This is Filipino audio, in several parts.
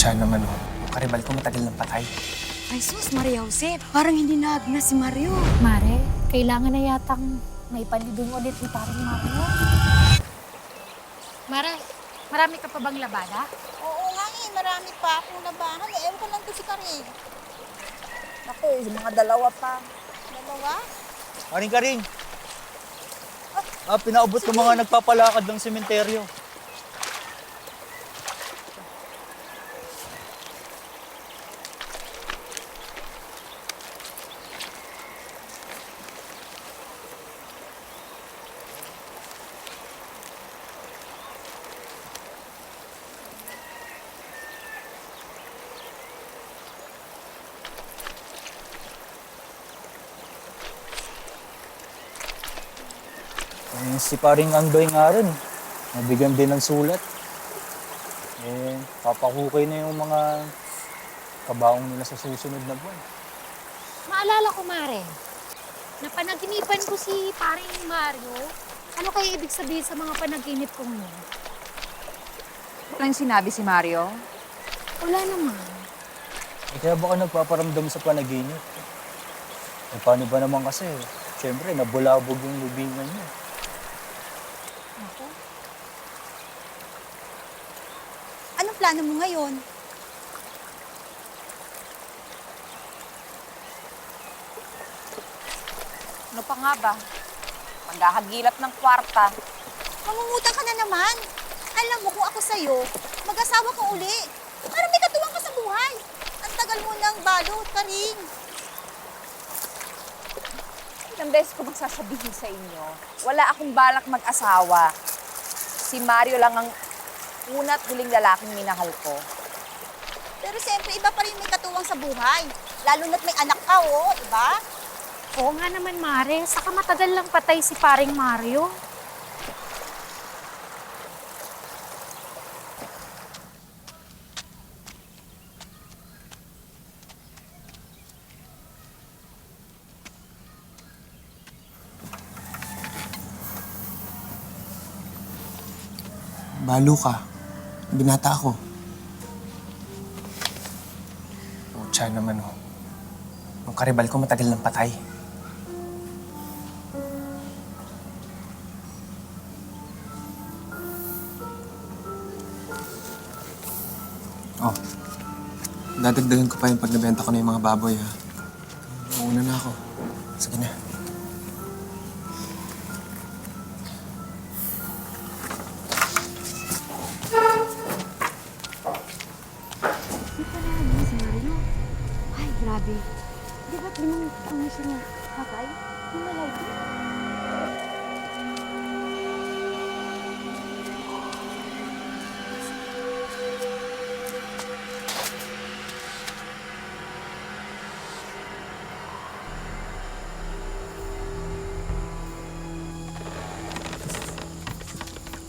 Siya naman oh. Yung karibal ko matagal ng patay. Ay sus, Maria Jose, parang hindi na si Mario. Mare, kailangan na yatang may palibing ulit ni parang Mario. Mare, marami ka pa bang labada? Oo nga marami pa akong labahan. Ewan ko lang to si Karing. Ako, mga dalawa pa. Dalawa? Karing-karing! Pinaubot ng mga nagpapalakad ng sementeryo. Si paring Andoy nga rin, nabigyan din ng sulat. Papakukay na yung mga kabaong nila sa susunod na buwan. Maalala ko, Mare, napanaginipan ko si paring Mario. Ano kaya ibig sabihin sa mga panaginip kong yun? Walang sinabi si Mario? Wala naman. Kaya baka nagpaparamdam sa panaginip. Paano ba naman kasi, siyempre, nabulabog yung lubingan niya. Ako? Anong plano mo ngayon? Ano pa nga ba? Maghahagilap ng kwarta. Mangungutang ka na naman. Alam mo kung ako sa'yo, mag-asawa ka uli. Parang may katuwang ka sa buhay. Ang tagal mo ng balot, Karing. Ilang beses ko bang sasabihin sa inyo, wala akong balak mag-asawa. Si Mario lang ang una't huling lalaking minahal ko. Pero siyempre, iba pa rin may katuwang sa buhay. Lalo na't may anak ka, oh, diba? Oo nga naman, Mare. Saka matagal lang patay si paring Mario. Balo ka. Binata ako. Siya naman oh. Yung karibal ko matagal ng patay. Oh. Dadagdagan ko pa yung pag nabenta ko na yung mga baboy ha. Mauna na ako. Sige na. Si Mario? Ay, grabe. Di ba't limang taon na siya na patay? Himalay ko.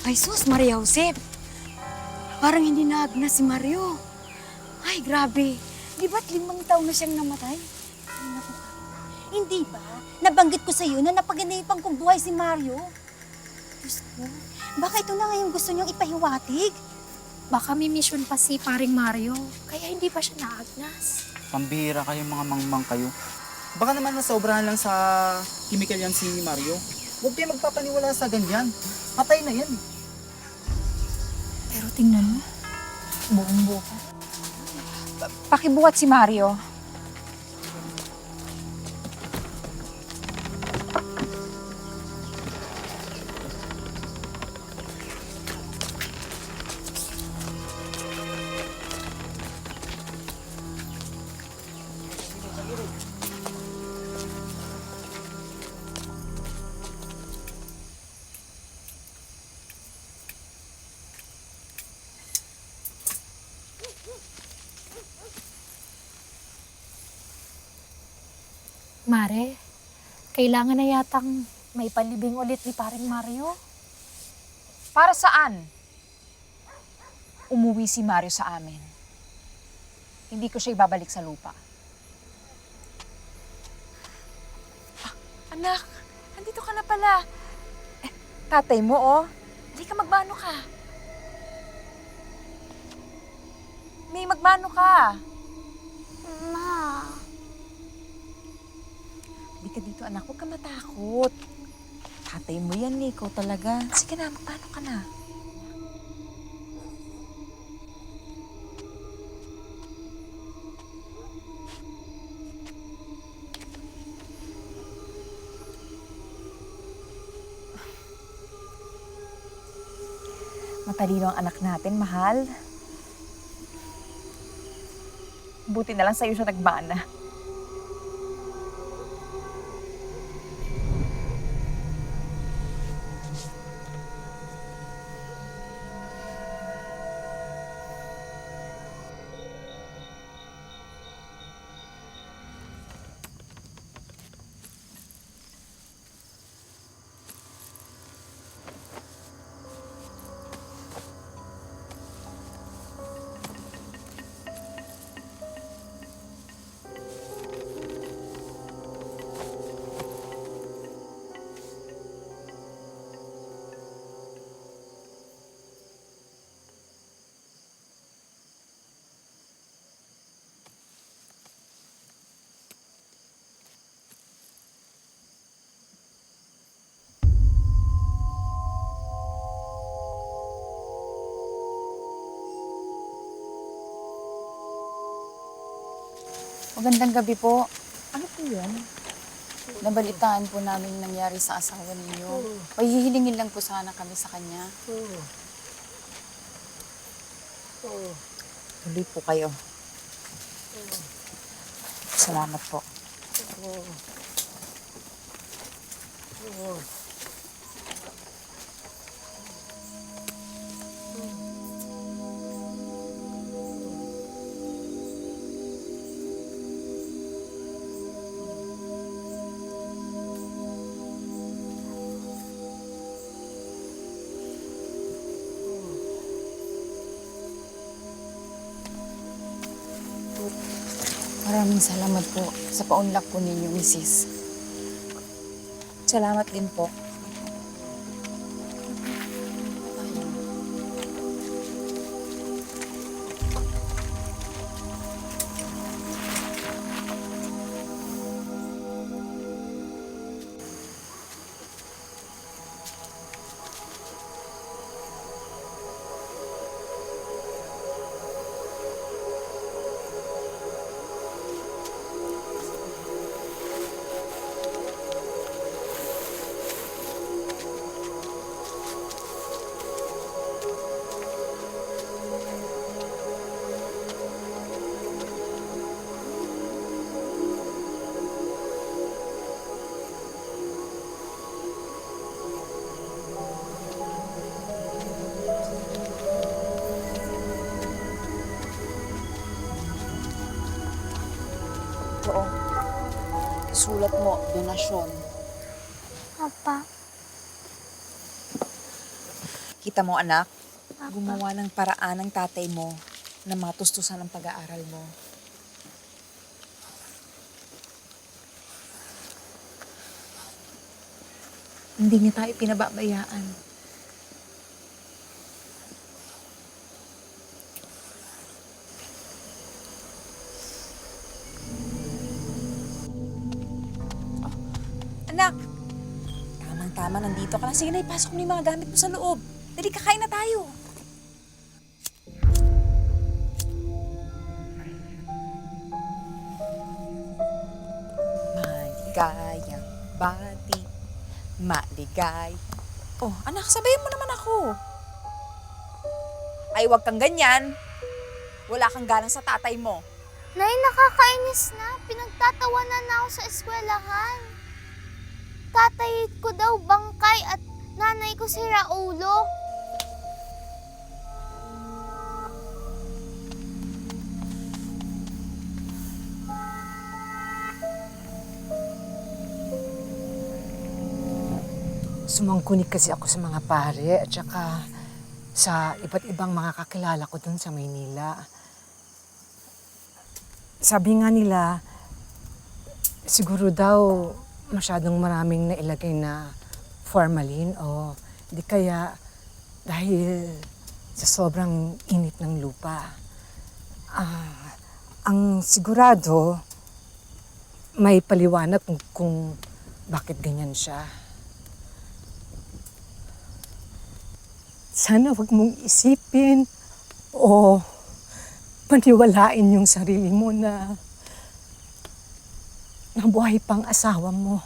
Ay sus, Maria Jose. Parang hindi na si Mario. Ay, grabe. Di ba't 5 taon na siyang namatay? Ay, naku ka. Hindi ba? Nabanggit ko sa'yo na napaginipan kong buhay si Mario. Diyos ko, baka ito na ngayon gusto niyong ipahiwatig? Baka may mission pa si paring Mario. Kaya hindi pa siya naagnas. Pambihira kayo, mga mangmang kayo. Baka naman nasobrahan lang sa chemical yan si Mario. Huwag kayo magpapaniwala sa ganyan. Patay na yan. Pero tingnan mo, buong-buo pa. Pakibuhat si Mario. Mare, kailangan na yatang may palibing ulit ni paring Mario. Para saan? Umuwi si Mario sa amin. Hindi ko siya ibabalik sa lupa. Anak, andito ka na pala. Tatay mo, oh. Hindi ka magbano ka. Ni, magmano ka? Ma, Hindi ka dito, anak. Huwag ka matakot. Tatay mo yan, ni. Ikaw talaga. Sige na, magmano ka na. Matalino ang anak natin, mahal. Buti na lang sa'yo siya nagmana. Magandang gabi po. Ano po yan? Nabalitaan po namin nangyari sa asawa ninyo. May hihilingin lang po sana kami sa kanya. Tuloy po kayo. Salamat po. Maraming salamat po sa paunlak po ninyo, Mrs. Salamat din po. Oo. Sulat mo, donasyon. Papa, Kita mo, anak, gumawa ng paraan ng tatay mo na matustusan ang pag-aaral mo. Hindi niya tayo pinababayaan. Anak, tamang-tama, nandito ka lang. Sige na, ipasok mo yung mga gamit mo sa loob. Dali, kakain na tayo. Maligayang bati, maligay. Oh, anak, sabayan mo naman ako. Ay, wag kang ganyan. Wala kang galang sa tatay mo. Nay, nakakainis na. Pinagtatawanan na ako sa eskwelahan. Tatay ko daw bangkay at nanay ko si Raulo. Sumangkunik kasi ako sa mga pare at saka sa iba't ibang mga kakilala ko dun sa Maynila. Sabi nga nila, siguro daw masyadong maraming nailagay na formalin o di kaya dahil sa sobrang init ng lupa. Ang sigurado, may paliwanag kung bakit ganyan siya. Sana wag mong isipin o paniwalain yung sarili mo na nabuhay pang asawa mo.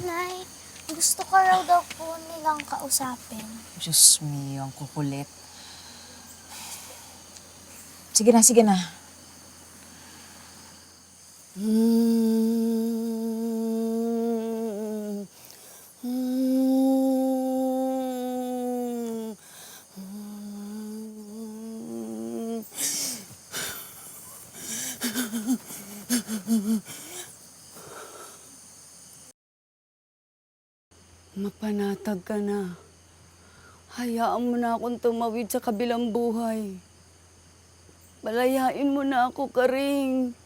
Nay, gusto ko raw daw po nilang kausapin. Diyos mio, ang kukulit. Sige na, sige na. Mapanatag ka na. Hayaan mo na akong tumawid sa kabilang buhay. Malayain mo na ako, Karing.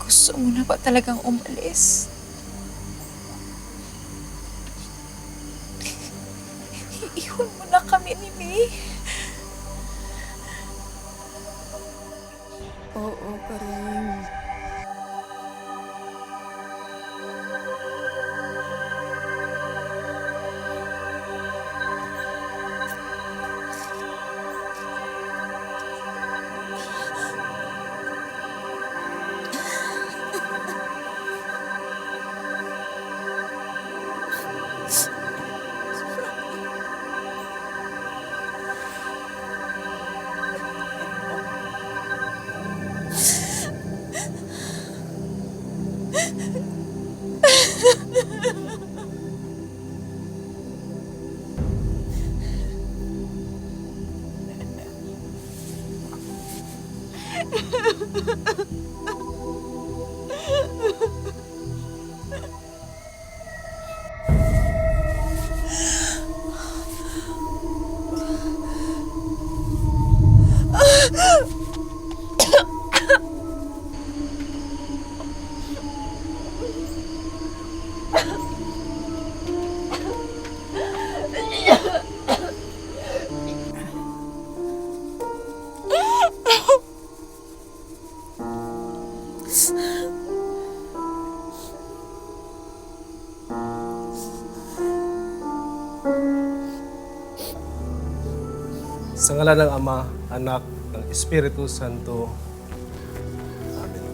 Gusto mo na ba talagang umalis? Iiwan mo na kami ni May. Oo, Karing. Sa ngalan ng Ama, Anak, ng Espiritu Santo. Amen.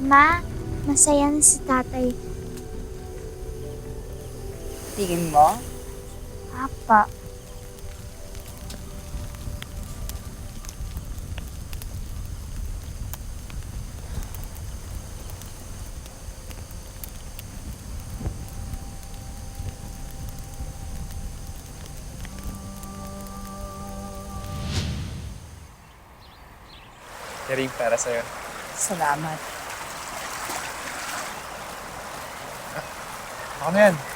Ma, masaya na si tatay. Tingin mo? Papa. Karing, para sa'yo. Salamat. Ako na yan.